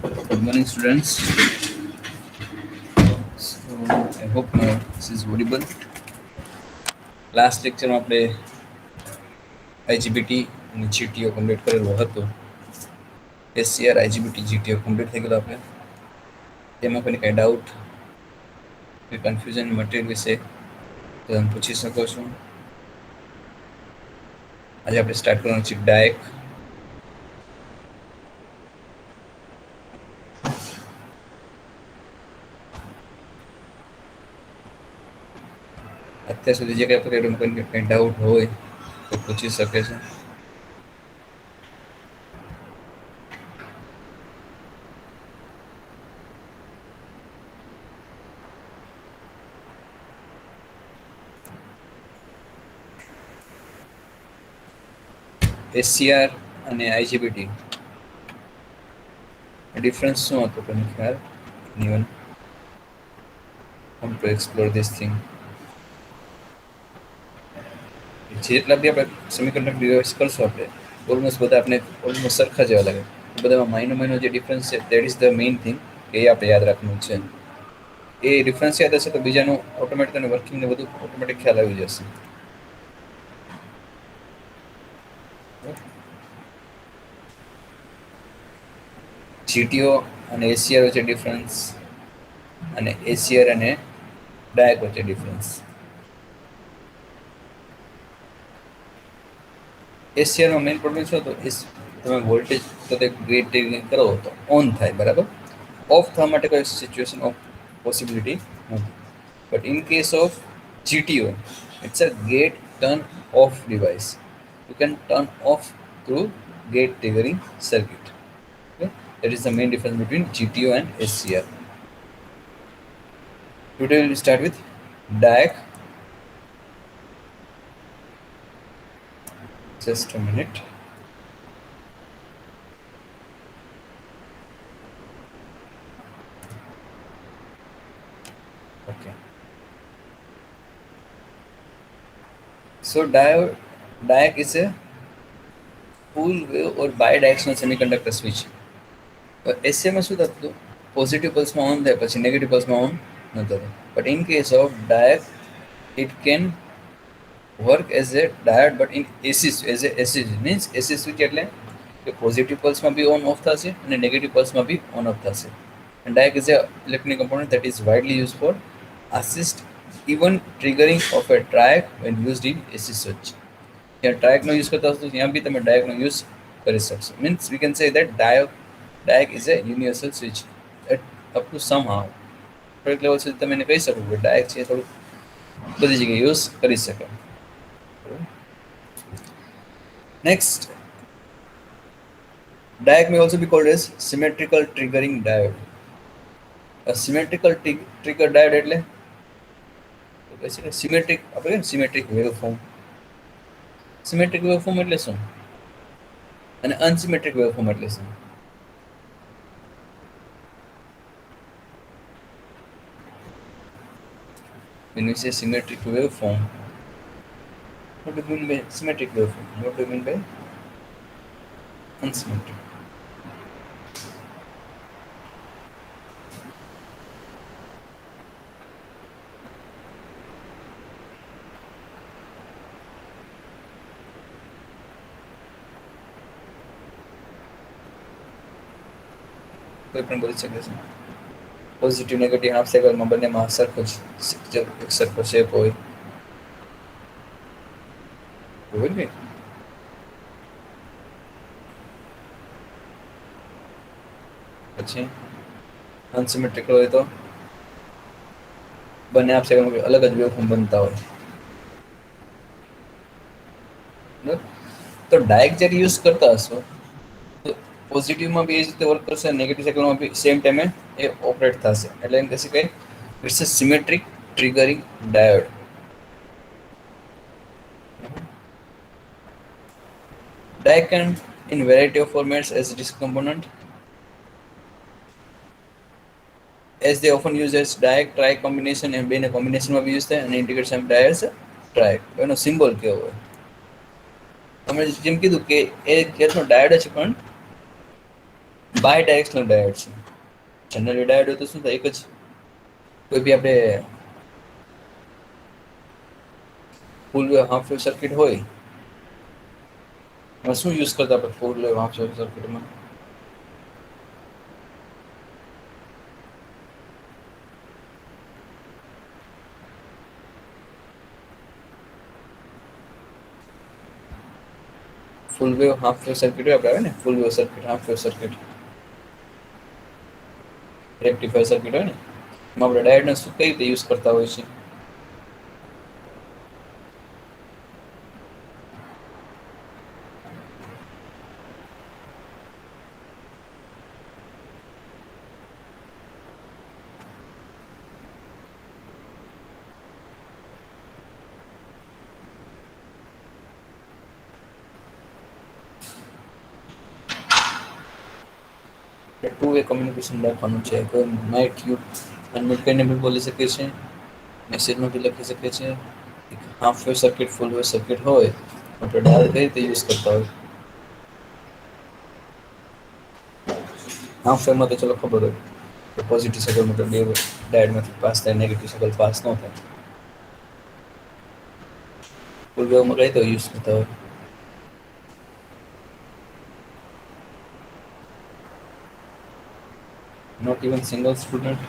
Good morning, students. So I hope this is audible. Last lecture આપણે IGBT અને GTO complete કરેલો હતો. SCR IGBT GTO complete થઈ ગયેલો આપણે. તેમાં કોઈ કાંઈ ડાઉટ કે કન્ફ્યુઝન મટીરિયલ વિશે તો તમે પૂછી શકો છો. આજે આપણે સ્ટાર્ટ કરવાનું છે ડાયક. અત્યાર સુધી જે કંઈ આપણે કોઈને કંઈ ડાઉટ હોય તો પૂછી શકે છે. SCR અને IGBT ડિફરન્સ શું હતો તમને ખ્યાલ? anyone want to explore this thing? જેટલા બી આપણે સેમિકન્ડક્ટર ડિવાઇસ કરશું આપણે ઓલમોસ્ટ બધા આપણે ઓલમોસ્ટ સરખા જેવા લાગે. બધામાં માઇનો જે ડિફરન્સ છે that is the main thing કે એ આપણે યાદ રાખવાનું છે. એ ડિફરન્સ યાદ હશે તો બીજાનું ઓટોમેટિક અને વર્કિંગને બધું ઓટોમેટિક ખ્યાલ આવી જશે. GTO અને ACR વચ્ચે ડિફરન્સ અને ACR અને ડાયક વચ્ચે ડિફરન્સ. એસીઆરમાં મેઇન પ્રોબ્લેમ શું હતો? તમે વોલ્ટેજ તો તે ગ્રેડ ટ્રિગરિંગ કરો તો ઓન થાય, બરાબર. ઓફ થવા માટે કોઈ સિચ્યુએશન ઓફ પોસિબિલિટી નથી. But in case of GTO it's a gate turn off device. You can turn off through gate triggering circuit. That is the main difference between GTO and SCR. Today we will start with DAC. Just a minute. Okay. So DAC is a full wave or bidirectional semiconductor switch. SCR માં શું થતું? Positive પલ્સમાં on થાય પછી negative પલ્સમાં on ન થતું. But in case of diode it can work as a diode but in AC means AC switch એટલે કે positive પલ્સમાં B on of થશે અને નેગેટિવ પલ્સમાં બી ઓન ઓફ થશે. And DAC is a electronic component that is widely used for assist even triggering of a triac when used in AC switch. ત્યાં ટ્રાયકનો use કરતા હશો ત્યાં બી તમે ડાયકનો use કરી શકશો. Means we can say that DAC is a universal switch up to somehow. થોડીક level સુધી તમે એને કહી શકો કે DAC છે થોડુંક બધી જગ્યાએ યુઝ કરી શકે. Next, DAC may also be called as symmetrical triggering diode. A symmetrical trigger diode એટલે સિમેટ્રિક આપણે સિમેટ્રિક વેવફોર્મ. સિમેટ્રિક વેવફોર્મ એટલે શું અને અનસિમેટ્રિક વેવફોર્મ એટલે શું? When we say symmetric waveform, what do you mean by symmetric waveform? What do you mean by unsymmetric? કોઈ પણ બોલી શકે છે. પોઝિટિવ નેગેટિવ હાફ સાયકલમાં બંનેમાં સરખો શેપ હોય ને. પછી અનસિમેટ્રિકલ હોય તો બંને હાફ સાયકલમાં અલગ જ વેવફોર્મ બનતા હોય. તો ડાયક જ્યારે યુઝ કરતા હશો તો પોઝિટિવમાં બી એ જ રીતે વર્ક કરશે, નેગેટિવ સાયકલમાં બી સેમ ટાઈમે એ ઓપરેટ થશે. એટલે એમ કહેશે કે it's a symmetric triggering diode. DAC can in variety of formats as disk component, as they often use as diac triac combination and બેને કોમ્બિનેશનમાં બી યુઝ થાય અને ઇન્ટિગ્રેશન ડાયસ ટ્રાયક. એનો સિમ્બોલ કેવો હોય? તમે જેમ કીધું કે એ જાતનો ડાયોડ છે પણ બાય ડાયરેક્શનલ ડાયોડ છે. જનરલી ડાયોડ હોય તો શું થાય, એક જ કોઈ બી આપણે full wave half wave circuit હોય એમાં શું યુઝ કરતા આપણે ફૂલ વેવ હાફ વેવ સર્કિટમાં? Full wave half wave circuit આપણે આવે ને, full wave circuit, half wave circuit, rectifier circuit હોય ને, એમાં આપણે ડાયોડને શું કઈ રીતે યુઝ કરતા હોય છે? ટુ વે કમ્યુનિકેશન રાખવાનું છે. કોઈ નાઇટ યુ અનમિટ કરીને બી બોલી શકે છે, મેસેજમાં બી લખી શકે છે. Half wave circuit, full wave circuit હોય આપણે ડાયોડ કઈ રીતે યુઝ કરતા હોય? હાફ વેવમાં તો ચલો ખબર હોય કે પોઝિટિવ સાઇકલ મતલબ બે ડાયોડમાંથી પાસ થાય, નેગેટિવ સાઇકલ પાસ ન થાય. ફૂલ વેવમાં કઈ રીતે યુઝ કરતા હોય? Not even single student.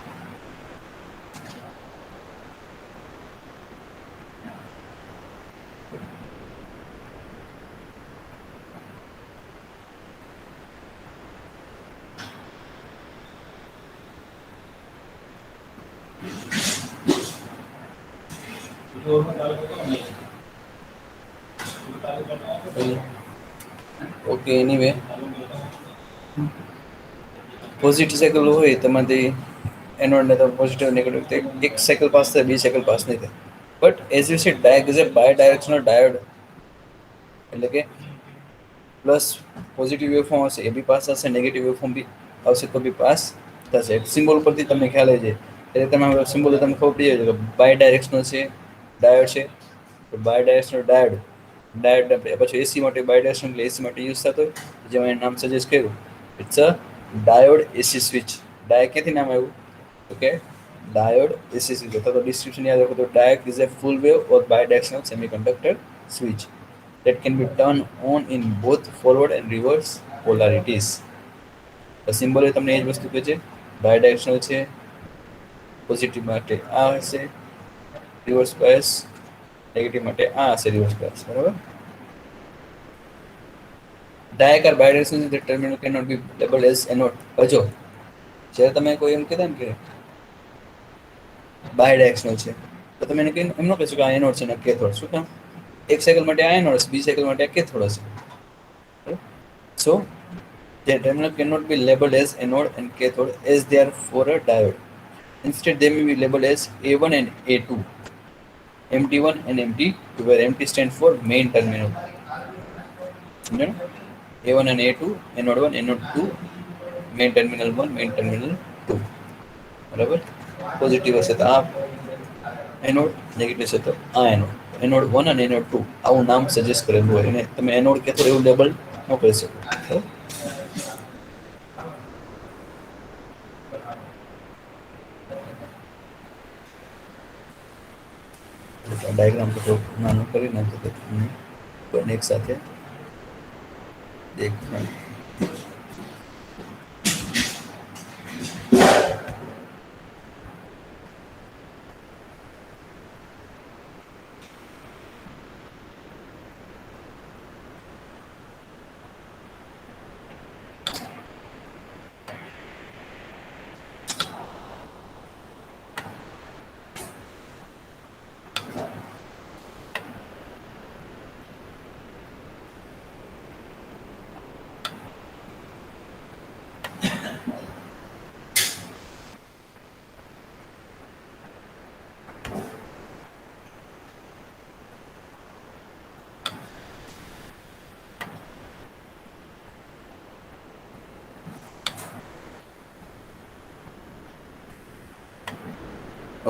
Okay, anyway positive cycle હોય તેમાંથી એનોડને તો પોઝિટિવ નેગેટિવ એક સાયકલ પાસ થાય, બીજી સાયકલ પાસ નહીં થાય. But as you said diac is a bidirectional diode, એટલે કે પ્લસ પોઝિટિવ વેવફોર્મ આવશે એ બી પાસ થશે, નેગેટિવ વેવફોર્મ બી આવશે તો બી પાસ થશે. સિમ્બોલ પરથી તમને ખ્યાલ આવી જાય, એટલે તમે સિમ્બોલ તમને ખબર પડી જાય કે બાય ડાયરેક્શનલ છે ડાયોડ છે. તો બાય ડાયરેક્શનલ ડાયોડ, ડાયોડ પછી એસી માટે બાય ડાયરેક્શનલ એટલે એસી માટે યુઝ થતો હોય, જેમાં એનું નામ સજેસ્ટ કર્યું, it's a diode AC switch. ડાય ક્યાંથી નામ આવ્યું? તો કે ડાયોડ એસી સ્વિચ, અથવા તો ડિસ્ક્રિપ્શન યાદ રાખો તો diode is a full wave or bidirectional semiconductor switch that can be turned on in both forward and reverse polarities. તો સિમ્બોલ એ તમને એ જ વસ્તુ કહે છે, બાયડાયરેક્શનલ છે, પોઝિટિવ માટે આ હશે રિવર્સ બાયસ, નેગેટિવ માટે આ હશે રિવર્સ બાયસ. બરાબર? Diac are bidirectional, the terminal cannot be labeled as anode. જો જ્યારે તમે કોઈ એમ કહેતા ને કે બાયડાયરેક્શનલ છે, તો તમે એને કહીને એમ ન કહેશો કે આ એનોડ છે ને કેથોડ. શું કામ? એક સાયકલ માટે આ એનોડ હશે, બીજી સાયકલ માટે આ કેથોડ હશે. સો the terminal cannot be labeled as anode and cathode as they are for a diode. Instead, they may be labeled as A1 and A2, MT1 and MT2, where MT stands for main terminal. સમજાયું? A1 and A2, anode 1, anode 2, main terminal 1, main terminal 2. બરાબર? Positive હશે તો આ anode, negative છે તો આ anode. Anode 1 અને anode 2 આવું નામ સજેસ્ટ કરેલું હોય, એને તમે એનોડ કેથોડ એવું લેબલ ન કરી શકો. બરાબર? ડાયગ્રામ તો થોડુંક નાનું કરી નાખો તો તમને બંને એક સાથે દેખાય.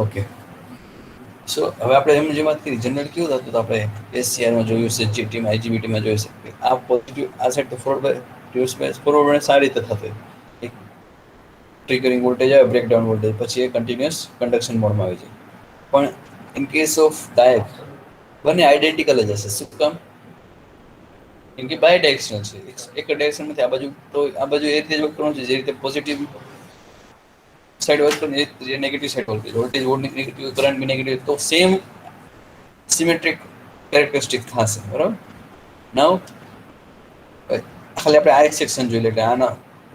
ઓકે, સો હવે આપણે એમ જે વાત કરી જનરલ કેવું થતું તો આપણે એસસીઆરમાં જોયું છે, જીટીમાં આઈજીબીટીમાં જોયું છે, આ પોઝિટિવ આ સાઈડ તો ફોરવર્ડ રિવર્સ બાયસ ફોરવર્ડ સારી રીતે થતું. ટ્રિગરિંગ વોલ્ટેજ આવે બ્રેકડાઉન વોલ્ટેજ, પછી એ કન્ટિન્યુઅસ કન્ડક્શન મોડમાં આવી જાય. પણ ઇન કેસ ઓફ ડાયક બંને આઈડેન્ટિકલ જ હશે. શું કામ? કેમ કે બાય ડાયરેક્શનલ છે, એક ડાયરેક્શનમાંથી આ બાજુ, તો આ બાજુ એ રીતે જ વર્ક કરવાનું છે જે રીતે પોઝિટિવ સાઈડ વર્ક કરે જે નેગેટિવ સાઈડ વર્ક કરે. વોલ્ટેજ નેગેટિવ, કરંટ બી નેગેટિવ, તો સેમ સિમેટ્રિક કેરેક્ટરિસ્ટિક થશે. બરાબર. નાઉ ખાલી આપણે આ એક સેક્શન જોઈ લે કે આના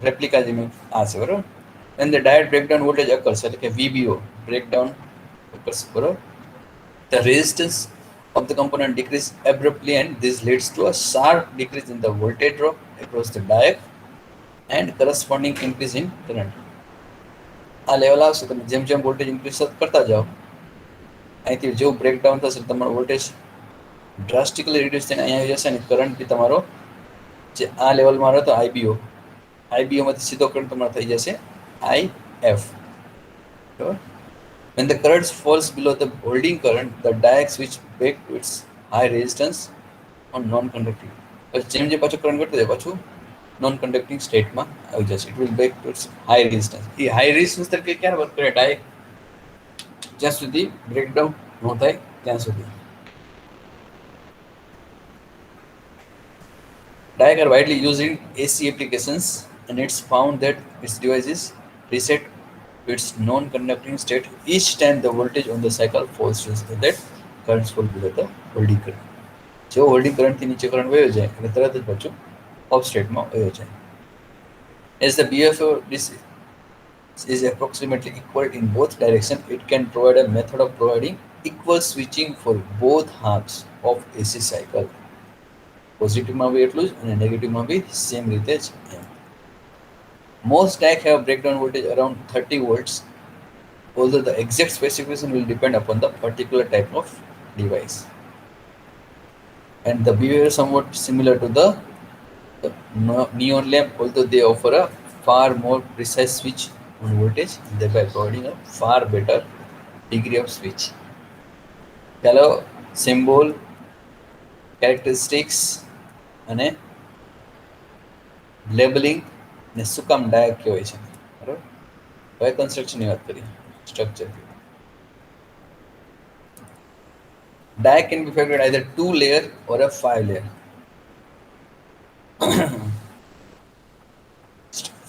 રેપ્લિકા જે આ છે. બરાબર. and the direct breakdown voltage occurs, એટલે કે VBO breakdown occurs. બરાબર. The resistance of the component decrease abruptly and this leads to a sharp decrease in the voltage drop across the diode and corresponding increase in current. આ level આવશે, તમે જેમ જેમ voltage increase કરતા જાઓ, અહીંથી જેવું બ્રેકડાઉન થશે તમારો વોલ્ટેજ ડ્રાસ્ટિકલી રિડ્યુસ થઈને અહીંયા આવી જશે અને કરંટ બી તમારો જે આ લેવલમાં રહ્યો તો આઈબીઓમાંથી સીધો કરંટ તમારો થઈ જશે IF. બરાબર. When the current falls below the holding current, the diode switch back to its high resistance on non-conducting. પછી જેમ જે પાછું કરંટ ઘટતો જાય પાછું નોન કન્ડક્ટિંગ સ્ટેટમાં આવી જશે. It will back to its high resistance. એ હાઈ રેઝિસ્ટન્સ તરીકે ક્યારે વર્ક કરે ડાયક? જ્યાં સુધી બ્રેકડાઉન ન થાય ત્યાં સુધી. Diac are widely used in AC applications, and it's found that its device is reset to its non-conducting state each time the voltage on the cycle falls to so that currents fall below the holding current. જો holding કરંટથી નીચે current વયો જાય એટલે તરત જ પાછું of સ્ટેટમાં વયો જાય. As the BFO is approximately equal in both directions, it can provide a method of providing equal switching for both halves of AC cycle. પોઝિટિવમાં બી એટલું જ અને નેગેટિવમાં બી સેમ રીતે જ. Most DAC have breakdown voltage around 30 volts, although the exact specification will depend upon the particular type of device. And the behavior is somewhat similar to the neon lamp, although they offer a far more precise switch on voltage, thereby providing a far better degree of switch. ચાલો symbol, characteristics અને labelling ને શું કામ ડાયક કહેવાય છે. બરાબર. હવે કન્સ્ટ્રક્શનની વાત કરીએ, structure. Diac can be fabricated either 2-layer or a 5-layer.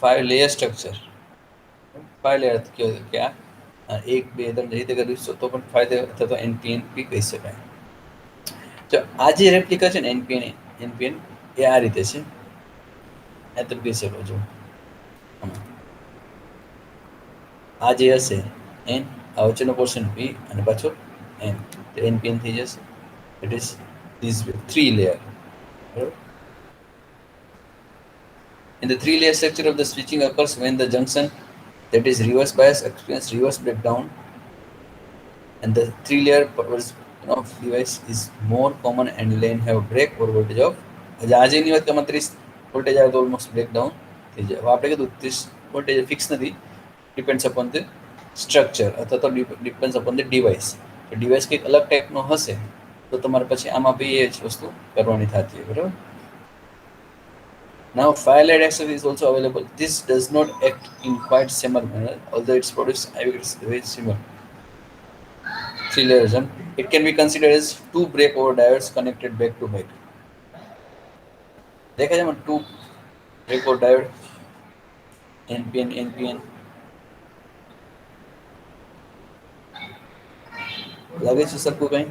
5-layer structure. 5-layer કે આ 1 2 3 રીતે કરીશું તો પણ 5 અથવા તો NPN કહી શકાય. જો આ જે રેપ્લિકા છે ને NPN એ આ રીતે છે. આ તમે કહી શકો છો આ જે હશે N, આ વચ્ચેનો પોર્શન P અને પાછો N, તો NPN થઈ જશે. It is this way 3-layer. બરાબર. In the 3-layer structure of the switching occurs when the junction that is reverse bias experience reverse breakdown, and the 3-layer of device is more common and lane have break or voltage of આજની વાત કરવામાં 30 voltage આવે તો almost breakdown થઈ જાય. આપણે કીધું 30 voltage fix નથી, ડિપેન્ડ્સ અપોન ધ સ્ટ્રક્ચર અથવા તો ડિપેન્ડ્સ અપોન ધ ડિવાઇસ. તો ડિવાઇસ કંઈક અલગ ટાઈપનો હશે તો તમારે પછી આમાં બી એ જ વસ્તુ કરવાની થતી હોય. બરાબર. Now, 5-layer accessory is also available. This does not act in quite similar manner, although its products are very similar. 3-layer, it can be considered as 2 breakover diodes connected back to back. देखा जाए 2 breakover diode, NPN. લાગે છે સરખું કઈ?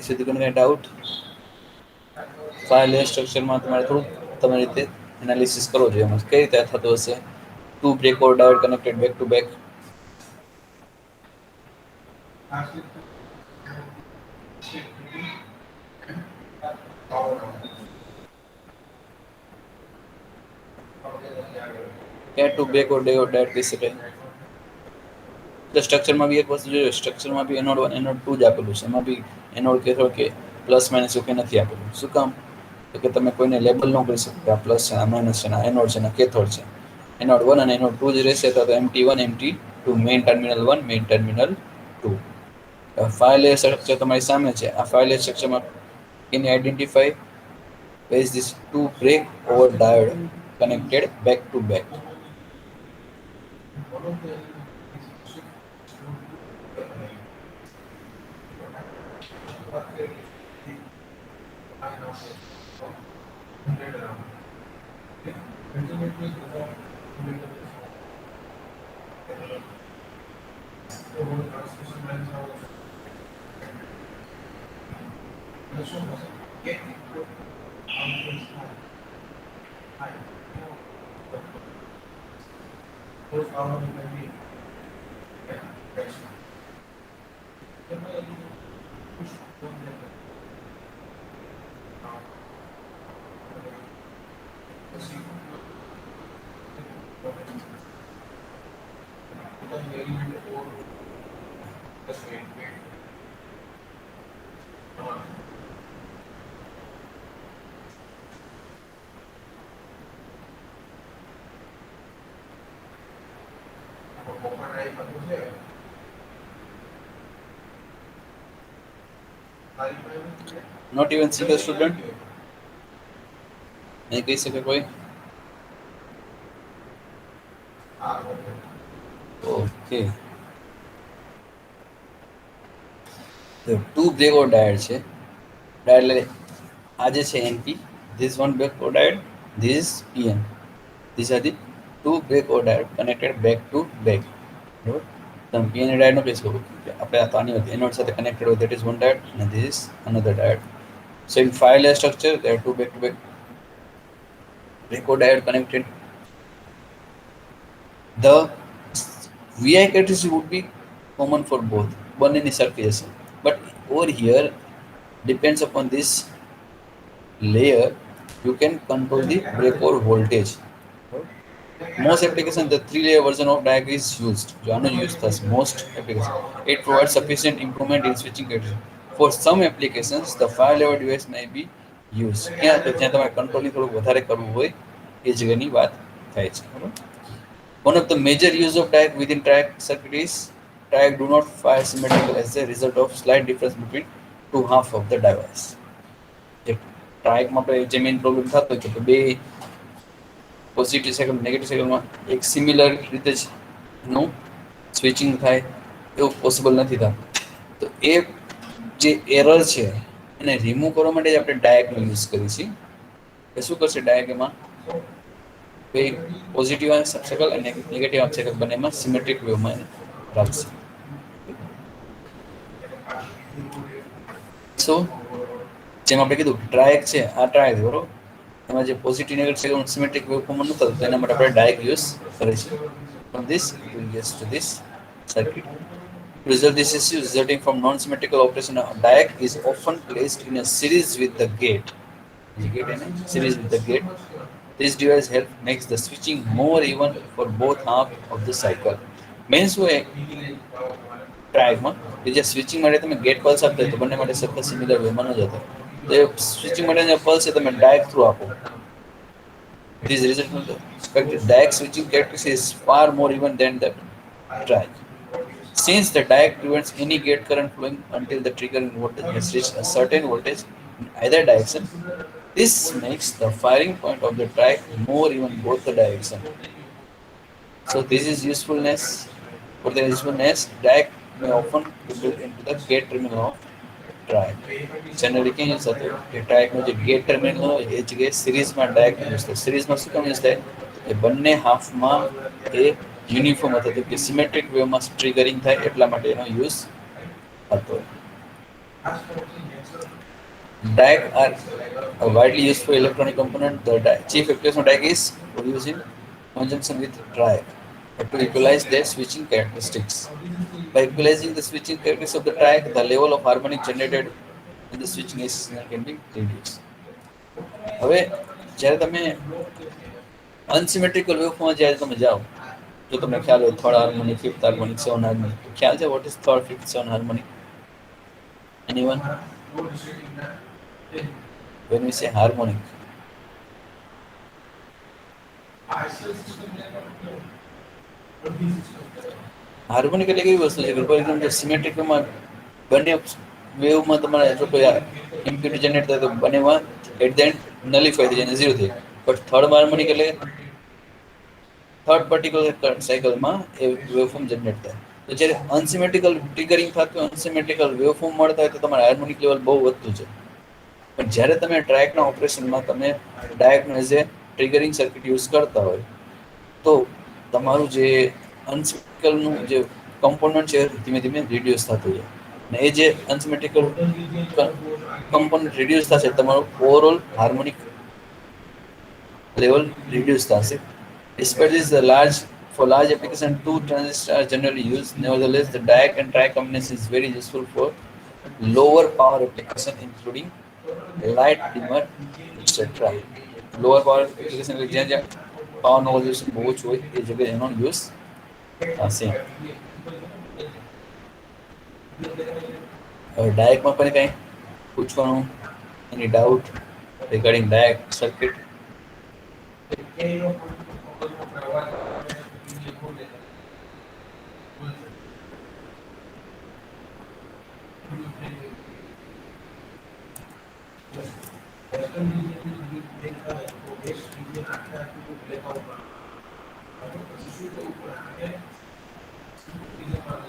સુધી કોઈ doubt? 5-layer સ્ટ્રક્ચરમાં તમારે થોડું તમારી રીતે એનાલિસિસ કરવો જોઈએ. એમાં કઈ રીતે થતું હશે? 2 breakover diode connected back to back. क्या 2 breakover diode કહી શકાય? તો સ્ટ્રક્ચરમાં બી એક વસ્તુ જોઈએ, સ્ટ્રક્ચરમાં બી એનોડ 1 એનોડ 2 જ આપેલું છે. એમાં બી એનોડ કહેતો કે પ્લસ માઇનસ એવું કંઈ નથી આપેલું. શું કામ? તો કે તમે કોઈને લેબલ ન કરી શકો કે આ પ્લસ છે, આ માઇનસ છે, આ એનોડ છે, આ કેથોડ છે. એનોડ 1 અને એનોડ 2 જ રહેશે તો MT1 MT to main terminal 1, main terminal 2. File layer structure તમારી સામે છે. આ file layer structure માં can you identify where is this two break over diode connected back to back? Not even single student? नहीं कही सके कोई? Okay. The two breakout diode છે. Diode આ જે છે NP. This one breakout diode. This is PN. These are the two breakout diode connected back to back. બરાબર? તમે PN diode નો કહી શકો. આપણે આ તો આની એનોડ સાથે connected હોય that is one diode and this is another diode. So in file layer structure there are two back to back breakout diode connected. The VI characteristic would be common for both, one in surface. But over here, depends upon this layer, you can control the breakout voltage. Most applications, the 3-layer version of DAC is used. Jano use thus most applications. It provides sufficient improvement in switching characteristics. For some applications, the 5-layer device may be used. ક્યાં તો જ્યાં તમારે controlling થોડું વધારે કરવું હોય એ જગ્યાની વાત થાય છે. બરાબર? One of the major use of DAC within TRIAC circuit is TRIAC do not fire symmetrical as a result of slight difference between two half of the device. TRIAC માં આપણે જે મેઇન પ્રોબ્લેમ થતો હોય કે બે positive cycle negative સાયકલમાં એક similar રીતે જ નું સ્વિચિંગ થાય એવું પોસિબલ નથી થતું. તો એ જે એરર છે એને રિમૂવ કરવા માટે જ આપણે ડાયકનો યુઝ કરીએ છીએ. એ શું કરશે ડાયક એમાં પોઝિટિવ સાયકલ અને નેગેટિવ સાયકલ બંનેમાં સિમેટ્રિક વેવમાં એને રાખશે. સો જેમ આપણે કીધું ટ્રાયક છે આ ટ્રાયક બરોબર એમાં જે positive negative cycle symmetric wave form નહોતો તો એના માટે આપણે ડાયક યુઝ કરીએ છીએ. From this we will get to this circuit. To resolve this issue resulting from non-symmetrical operation of diac is often placed in a series with the gate. Series with the gate. This device help makes the switching more even for both half of the cycle. Means way ટ્રાયકમાં કે જે switching માટે તમે gate pulse આપતા હોય તો બંને માટે સરખા સિમિલર વેમાં ન જતા. તો એ સ્વિચિંગ માટે જે પલ્સ છે તમે ડાયરેક્ટ થ્રુ આપો. This result will expected direct switching characteristic is far more even than the triac. Since the diac prevents any gate current flowing until the triggering voltage has reached a certain voltage in either direction, this makes the firing point of the triac more even both the direction. So this is usefulness. For the usefulness, diac may often be built into the gate terminal of triac. Generally ક્યાં use થતો કે ટ્રાયકનો જે gate terminal હોય એ જગ્યાએ સિરીઝમાં ડાયક use થાય. સિરીઝમાં શું કામ યુઝ થાય એ બંને હાફમાં એ યુનિફોર્મ હતો કે સિમેટ્રિક વેવમાં ટ્રિગરિંગ થાય એટલા માટે એનો યુઝ થતો. DAC are a widely used for electronic component. The chief application of DAC is used in conjunction with triac to equalize their switching characteristics. By equalizing the switching characteristics of the triac, the level of harmonic generated in the switching is can be reduced. હવે જ્યારે તમે unsymmetrical વેવફોર્મમાં જ્યારે તમે જાઓ જો તમને ખ્યાલ હોય થર્ડ હાર્મોનિક ફિફ્થ હાર્મોનિક સેવન હાર્મોનિક ખ્યાલ છે what is third fifth seven harmonic anyone when we say harmonic harmonic એટલે એવી વસ્તુ છે કે ફોર એક્ઝામ્પલ સિમેટ્રિકમાં બંને વેવમાં તમારે જો કોઈ ઇમ્પ્યુરિટી જનરેટ થાય તો બંનેમાં એટ ધ એન્ડ નલિફાઈ થઈ જાય ઝીરો થઈ જાય. બટ થર્ડ હાર્મોનિક એટલે થર્ડ પર્ટિક્યુલર સાયકલમાં એ વેવફોર્મ જનરેટ થાય. તો જ્યારે અનસિમેટ્રિકલ ટ્રિગરિંગ થતું હોય, અનસિમેટ્રિકલ વેવફોર્મ મળતા હોય તો તમારે હાર્મોનિક લેવલ બહુ વધતું છે. પણ જ્યારે તમે ટ્રાયકના ઓપરેશનમાં તમે ડાયકનો as a triggering circuit use કરતા હોય તો તમારું જે અનસિમેટ્રિકલનું જે કમ્પોનન્ટ છે ધીમે ધીમે રિડ્યુસ થતું જાય. અને એ જે અનસિમેટ્રિકલ કમ્પોનન્ટ રિડ્યુસ થશે તમારું overall harmonic level reduced thus. Despite this, the large for large application, two transistors are generally used. Nevertheless, the DAC and TRAC combination is very useful for lower power application, including light dimmer, etc. Lower power application એટલે જ્યાં જ્યાં પાવરનો વોલ્યુશન બહુ જ હોય એ જગ્યાએ એનો use થશે. હવે ડાયકમાં પણ કંઈ પૂછવાનું, એની ડાઉટ રિગાર્ડિંગ ડાયક સર્કિટ?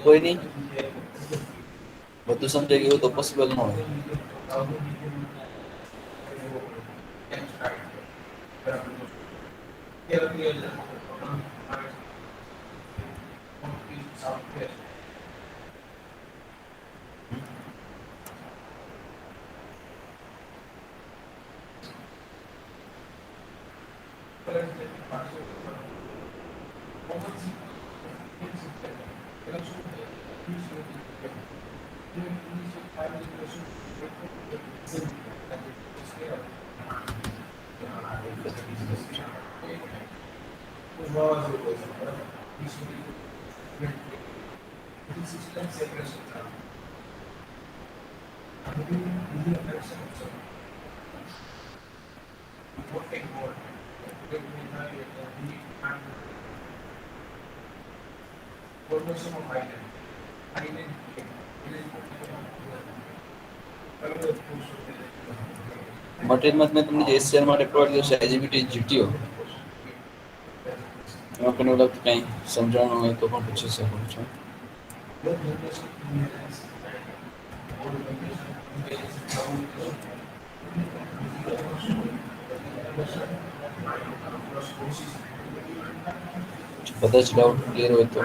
કોઈ નહીં, બધું સમજાઈ ગયું તો પોસિબલ ન હોય. મટીરિયલમાં મેં તમને જે એસસીઆર માટે પ્રોવાઈડ કર્યું છે આઈજીબીટી જીટીઓ, એમાં પણ એવું કંઈ સમજાવવાનું હોય તો પણ પૂછી શકો છો. બધા જ ડાઉટ ક્લિયર હોય તો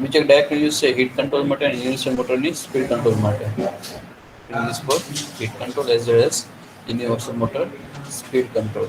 બીજો ડાયરેક્ટ યુઝ છે હીટ કંટ્રોલ માટે અને યુનિવર્સલ મોટરની સ્પીડ કંટ્રોલ માટે. Use for heat control as well as universal motor speed control.